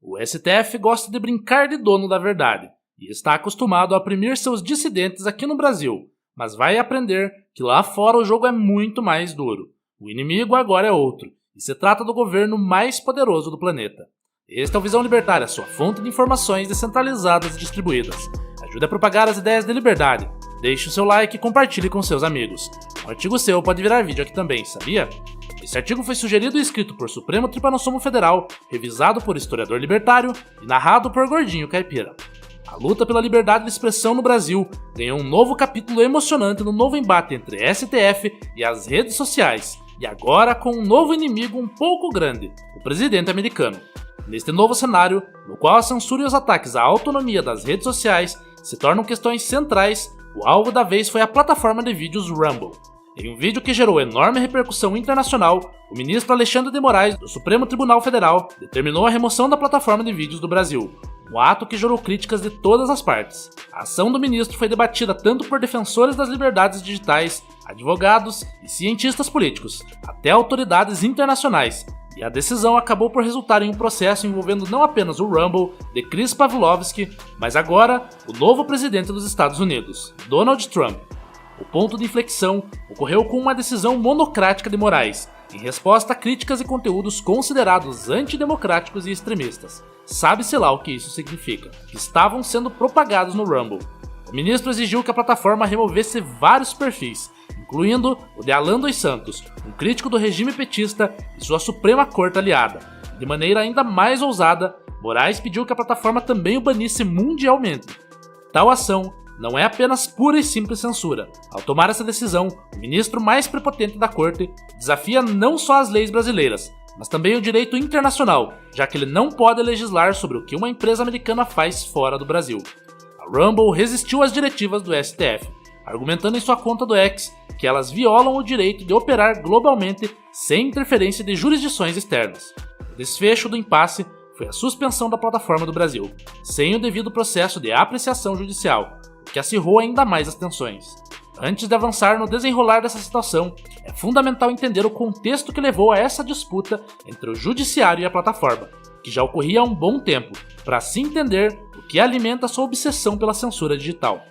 O STF gosta de brincar de dono da verdade e está acostumado a oprimir seus dissidentes aqui no Brasil, mas vai aprender que lá fora o jogo é muito mais duro. O inimigo agora é outro, e se trata do governo mais poderoso do planeta. Este é o Visão Libertária, sua fonte de informações descentralizadas e distribuídas. Ajude a propagar as ideias de liberdade. Deixe o seu like e compartilhe com seus amigos. Um artigo seu pode virar vídeo aqui também, sabia? Esse artigo foi sugerido e escrito por Supremo Tribunal Federal, revisado por historiador libertário e narrado por Gordinho Caipira. A luta pela liberdade de expressão no Brasil ganhou um novo capítulo emocionante no novo embate entre STF e as redes sociais, e agora com um novo inimigo um pouco grande, o presidente americano. Neste novo cenário, no qual a censura e os ataques à autonomia das redes sociais se tornam questões centrais, o alvo da vez foi a plataforma de vídeos Rumble. Em um vídeo que gerou enorme repercussão internacional, o ministro Alexandre de Moraes, do Supremo Tribunal Federal, determinou a remoção da plataforma de vídeos do Brasil, um ato que gerou críticas de todas as partes. A ação do ministro foi debatida tanto por defensores das liberdades digitais, advogados e cientistas políticos, até autoridades internacionais, e a decisão acabou por resultar em um processo envolvendo não apenas o Rumble de Chris Pavlovski, mas agora o novo presidente dos Estados Unidos, Donald Trump. O ponto de inflexão ocorreu com uma decisão monocrática de Moraes, em resposta a críticas e conteúdos considerados antidemocráticos e extremistas. Sabe-se lá o que isso significa, que estavam sendo propagados no Rumble. O ministro exigiu que a plataforma removesse vários perfis, incluindo o de Alan dos Santos, um crítico do regime petista e sua Suprema Corte aliada. De maneira ainda mais ousada, Moraes pediu que a plataforma também o banisse mundialmente. Tal ação não é apenas pura e simples censura. Ao tomar essa decisão, o ministro mais prepotente da corte desafia não só as leis brasileiras, mas também o direito internacional, já que ele não pode legislar sobre o que uma empresa americana faz fora do Brasil. A Rumble resistiu às diretivas do STF, argumentando em sua conta do X que elas violam o direito de operar globalmente sem interferência de jurisdições externas. O desfecho do impasse foi a suspensão da plataforma do Brasil, sem o devido processo de apreciação judicial, o que acirrou ainda mais as tensões. Antes de avançar no desenrolar dessa situação, é fundamental entender o contexto que levou a essa disputa entre o judiciário e a plataforma, que já ocorria há um bom tempo, para assim entender o que alimenta sua obsessão pela censura digital.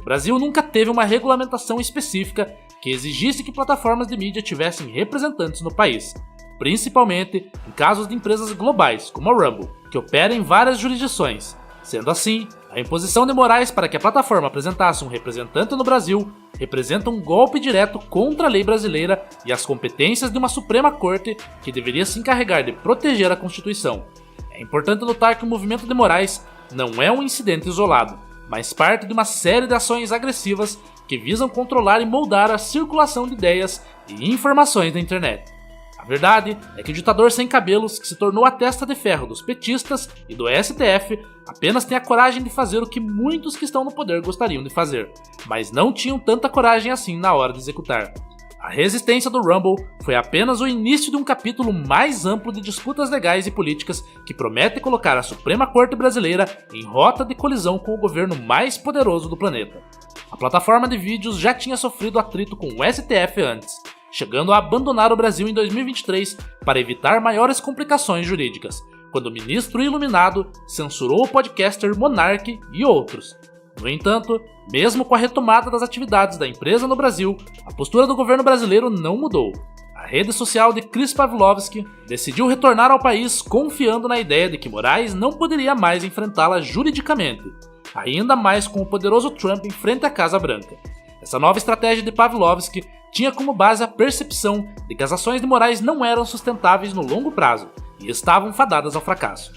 O Brasil nunca teve uma regulamentação específica que exigisse que plataformas de mídia tivessem representantes no país, principalmente em casos de empresas globais, como a Rumble, que opera em várias jurisdições. Sendo assim, a imposição de Moraes para que a plataforma apresentasse um representante no Brasil representa um golpe direto contra a lei brasileira e as competências de uma Suprema Corte que deveria se encarregar de proteger a Constituição. É importante notar que o movimento de Moraes não é um incidente isolado, mas parte de uma série de ações agressivas que visam controlar e moldar a circulação de ideias e informações na internet. A verdade é que o ditador sem cabelos, que se tornou a testa de ferro dos petistas e do STF, apenas tem a coragem de fazer o que muitos que estão no poder gostariam de fazer, mas não tinham tanta coragem assim na hora de executar. A resistência do Rumble foi apenas o início de um capítulo mais amplo de disputas legais e políticas que promete colocar a Suprema Corte brasileira em rota de colisão com o governo mais poderoso do planeta. A plataforma de vídeos já tinha sofrido atrito com o STF antes, chegando a abandonar o Brasil em 2023 para evitar maiores complicações jurídicas, quando o ministro iluminado censurou o podcaster Monark e outros. No entanto, mesmo com a retomada das atividades da empresa no Brasil, a postura do governo brasileiro não mudou. A rede social de Chris Pavlovski decidiu retornar ao país confiando na ideia de que Moraes não poderia mais enfrentá-la juridicamente, ainda mais com o poderoso Trump em frente à Casa Branca. Essa nova estratégia de Pavlovski tinha como base a percepção de que as ações de Moraes não eram sustentáveis no longo prazo e estavam fadadas ao fracasso.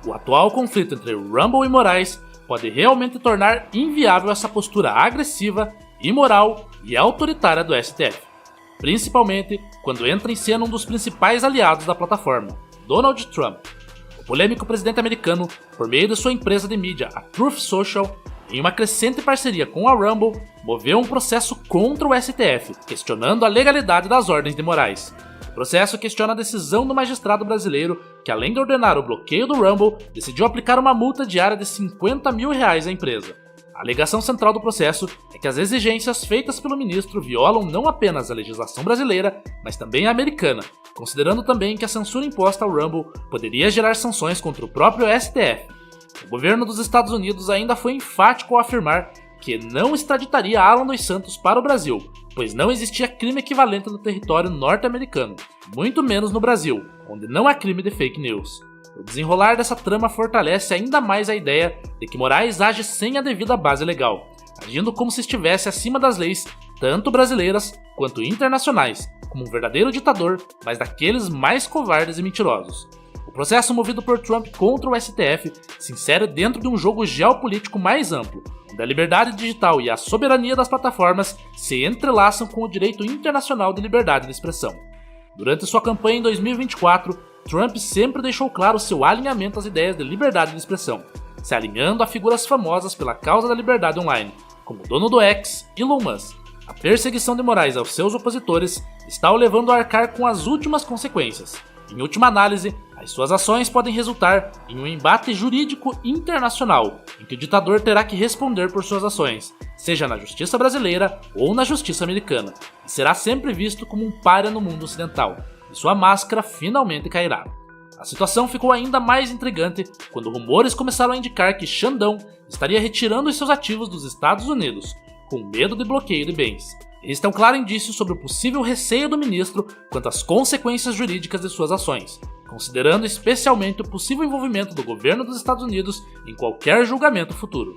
O atual conflito entre Rumble e Moraes pode realmente tornar inviável essa postura agressiva, imoral e autoritária do STF, principalmente quando entra em cena um dos principais aliados da plataforma, Donald Trump. O polêmico presidente americano, por meio de sua empresa de mídia, a Truth Social, em uma crescente parceria com a Rumble, moveu um processo contra o STF, questionando a legalidade das ordens de Moraes. O processo questiona a decisão do magistrado brasileiro que, além de ordenar o bloqueio do Rumble, decidiu aplicar uma multa diária de R$50 mil à empresa. A alegação central do processo é que as exigências feitas pelo ministro violam não apenas a legislação brasileira, mas também a americana, considerando também que a censura imposta ao Rumble poderia gerar sanções contra o próprio STF. O governo dos Estados Unidos ainda foi enfático ao afirmar que não extraditaria Alan dos Santos para o Brasil, pois não existia crime equivalente no território norte-americano, muito menos no Brasil, onde não há crime de fake news. O desenrolar dessa trama fortalece ainda mais a ideia de que Moraes age sem a devida base legal, agindo como se estivesse acima das leis, tanto brasileiras quanto internacionais, como um verdadeiro ditador, mas daqueles mais covardes e mentirosos. O processo movido por Trump contra o STF se insere dentro de um jogo geopolítico mais amplo, onde a liberdade digital e a soberania das plataformas se entrelaçam com o direito internacional de liberdade de expressão. Durante sua campanha em 2024, Trump sempre deixou claro seu alinhamento às ideias de liberdade de expressão, se alinhando a figuras famosas pela causa da liberdade online, como o dono do X, Elon Musk. A perseguição de Moraes aos seus opositores está o levando a arcar com as últimas consequências. Em última análise, as suas ações podem resultar em um embate jurídico internacional, em que o ditador terá que responder por suas ações, seja na justiça brasileira ou na justiça americana, e será sempre visto como um pária no mundo ocidental, e sua máscara finalmente cairá. A situação ficou ainda mais intrigante quando rumores começaram a indicar que Xandão estaria retirando os seus ativos dos Estados Unidos, com medo de bloqueio de bens. Este é um claro indício sobre o possível receio do ministro quanto às consequências jurídicas de suas ações, considerando especialmente o possível envolvimento do governo dos Estados Unidos em qualquer julgamento futuro.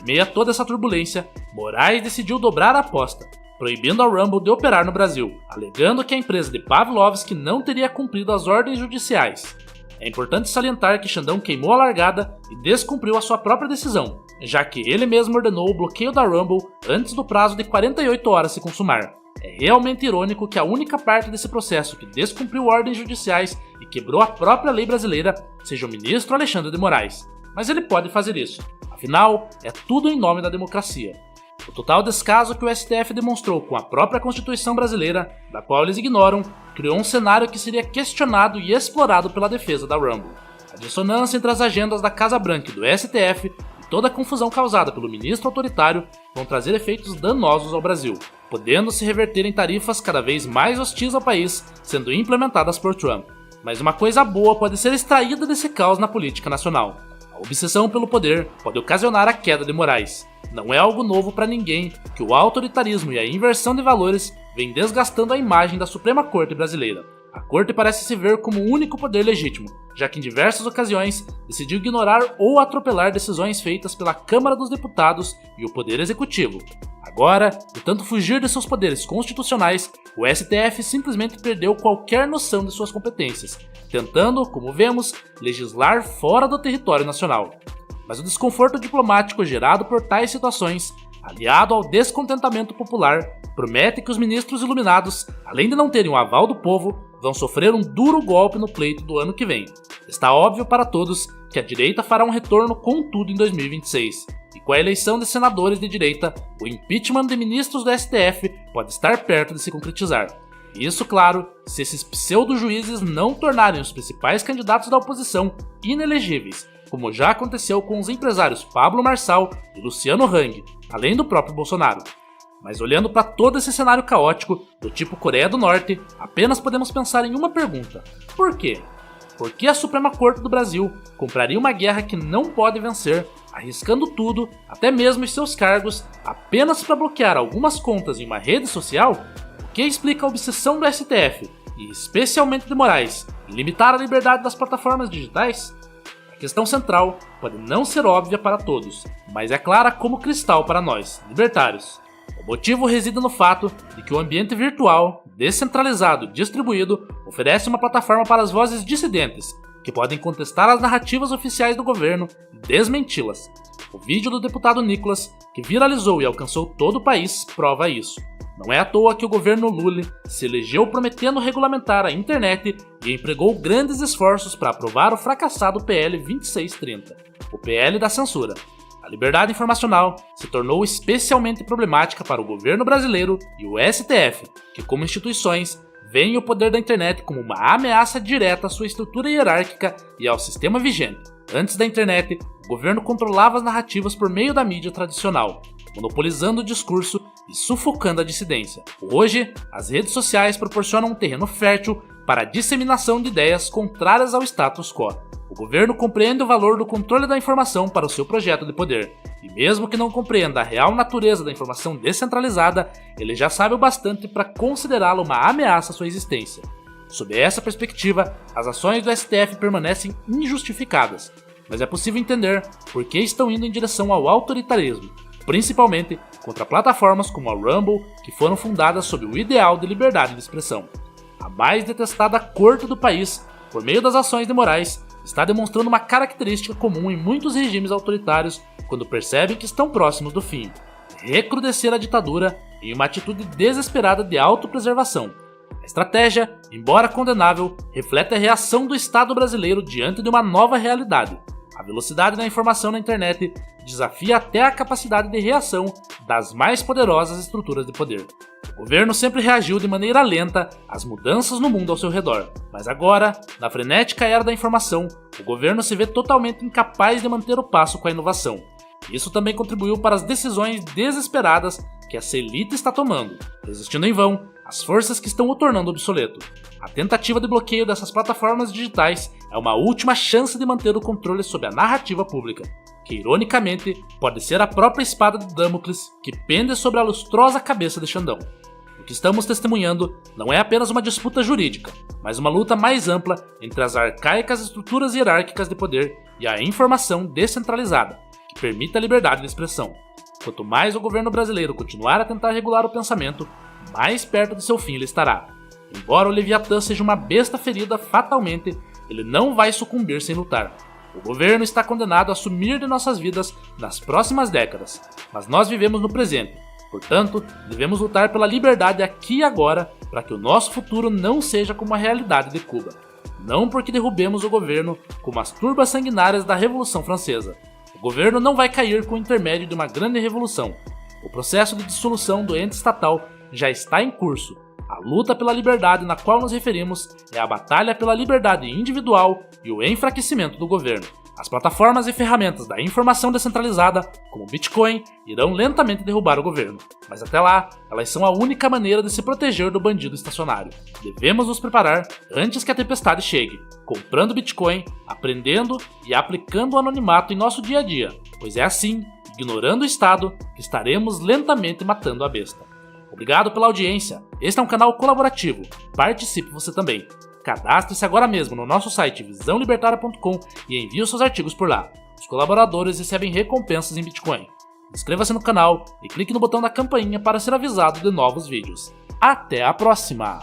Em meio a toda essa turbulência, Moraes decidiu dobrar a aposta, proibindo a Rumble de operar no Brasil, alegando que a empresa de Pavlovski não teria cumprido as ordens judiciais. É importante salientar que Xandão queimou a largada e descumpriu a sua própria decisão, já que ele mesmo ordenou o bloqueio da Rumble antes do prazo de 48 horas se consumar. É realmente irônico que a única parte desse processo que descumpriu ordens judiciais e quebrou a própria lei brasileira seja o ministro Alexandre de Moraes. Mas ele pode fazer isso, afinal, é tudo em nome da democracia. O total descaso que o STF demonstrou com a própria Constituição brasileira, da qual eles ignoram, criou um cenário que seria questionado e explorado pela defesa da Rumble. A dissonância entre as agendas da Casa Branca e do STF e toda a confusão causada pelo ministro autoritário vão trazer efeitos danosos ao Brasil, podendo se reverter em tarifas cada vez mais hostis ao país sendo implementadas por Trump. Mas uma coisa boa pode ser extraída desse caos na política nacional. A obsessão pelo poder pode ocasionar a queda de Moraes. Não é algo novo para ninguém que o autoritarismo e a inversão de valores vêm desgastando a imagem da Suprema Corte brasileira. A Corte parece se ver como o único poder legítimo, já que em diversas ocasiões decidiu ignorar ou atropelar decisões feitas pela Câmara dos Deputados e o Poder Executivo. Agora, de tanto fugir de seus poderes constitucionais, o STF simplesmente perdeu qualquer noção de suas competências, tentando, como vemos, legislar fora do território nacional. Mas o desconforto diplomático gerado por tais situações, aliado ao descontentamento popular, promete que os ministros iluminados, além de não terem o aval do povo, vão sofrer um duro golpe no pleito do ano que vem. Está óbvio para todos que a direita fará um retorno com tudo em 2026, e com a eleição de senadores de direita, o impeachment de ministros do STF pode estar perto de se concretizar. Isso, claro, se esses pseudo-juízes não tornarem os principais candidatos da oposição inelegíveis, como já aconteceu com os empresários Pablo Marçal e Luciano Hang, além do próprio Bolsonaro. Mas olhando para todo esse cenário caótico, do tipo Coreia do Norte, apenas podemos pensar em uma pergunta: por quê? Por que a Suprema Corte do Brasil compraria uma guerra que não pode vencer, arriscando tudo, até mesmo os seus cargos, apenas para bloquear algumas contas em uma rede social? O que explica a obsessão do STF, e especialmente de Moraes, em limitar a liberdade das plataformas digitais? A questão central pode não ser óbvia para todos, mas é clara como cristal para nós, libertários. O motivo reside no fato de que o ambiente virtual, descentralizado e distribuído, oferece uma plataforma para as vozes dissidentes, que podem contestar as narrativas oficiais do governo e desmenti-las. O vídeo do deputado Nicolas, que viralizou e alcançou todo o país, prova isso. Não é à toa que o governo Lula se elegeu prometendo regulamentar a internet e empregou grandes esforços para aprovar o fracassado PL 2630, o PL da censura. A liberdade informacional se tornou especialmente problemática para o governo brasileiro e o STF, que, como instituições, veem o poder da internet como uma ameaça direta à sua estrutura hierárquica e ao sistema vigente. Antes da internet, o governo controlava as narrativas por meio da mídia tradicional, monopolizando o discurso e sufocando a dissidência. Hoje, as redes sociais proporcionam um terreno fértil para a disseminação de ideias contrárias ao status quo. O governo compreende o valor do controle da informação para o seu projeto de poder, e mesmo que não compreenda a real natureza da informação descentralizada, ele já sabe o bastante para considerá-la uma ameaça à sua existência. Sob essa perspectiva, as ações do STF permanecem injustificadas, mas é possível entender por que estão indo em direção ao autoritarismo, principalmente contra plataformas como a Rumble, que foram fundadas sob o ideal de liberdade de expressão. A mais detestada corte do país, por meio das ações de Moraes, está demonstrando uma característica comum em muitos regimes autoritários quando percebem que estão próximos do fim: recrudescer a ditadura em uma atitude desesperada de autopreservação. A estratégia, embora condenável, reflete a reação do Estado brasileiro diante de uma nova realidade. A velocidade da informação na internet desafia até a capacidade de reação das mais poderosas estruturas de poder. O governo sempre reagiu de maneira lenta às mudanças no mundo ao seu redor, mas agora, na frenética era da informação, o governo se vê totalmente incapaz de manter o passo com a inovação. Isso também contribuiu para as decisões desesperadas que essa elite está tomando, resistindo em vão às forças que estão o tornando obsoleto. A tentativa de bloqueio dessas plataformas digitais é uma última chance de manter o controle sobre a narrativa pública, que ironicamente pode ser a própria espada de Damocles que pende sobre a lustrosa cabeça de Xandão. O que estamos testemunhando não é apenas uma disputa jurídica, mas uma luta mais ampla entre as arcaicas estruturas hierárquicas de poder e a informação descentralizada, que permite a liberdade de expressão. Quanto mais o governo brasileiro continuar a tentar regular o pensamento, mais perto de seu fim ele estará. Embora o Leviatã seja uma besta ferida fatalmente, ele não vai sucumbir sem lutar. O governo está condenado a sumir de nossas vidas nas próximas décadas, mas nós vivemos no presente. Portanto, devemos lutar pela liberdade aqui e agora para que o nosso futuro não seja como a realidade de Cuba. Não porque derrubemos o governo como as turbas sanguinárias da Revolução Francesa. O governo não vai cair com o intermédio de uma grande revolução. O processo de dissolução do ente estatal já está em curso. A luta pela liberdade na qual nos referimos é a batalha pela liberdade individual e o enfraquecimento do governo. As plataformas e ferramentas da informação descentralizada, como o Bitcoin, irão lentamente derrubar o governo, mas até lá, elas são a única maneira de se proteger do bandido estacionário. Devemos nos preparar antes que a tempestade chegue, comprando Bitcoin, aprendendo e aplicando o anonimato em nosso dia a dia, pois é assim, ignorando o Estado, que estaremos lentamente matando a besta. Obrigado pela audiência. Este é um canal colaborativo. Participe você também. Cadastre-se agora mesmo no nosso site visãolibertaria.com e envie os seus artigos por lá. Os colaboradores recebem recompensas em Bitcoin. Inscreva-se no canal e clique no botão da campainha para ser avisado de novos vídeos. Até a próxima!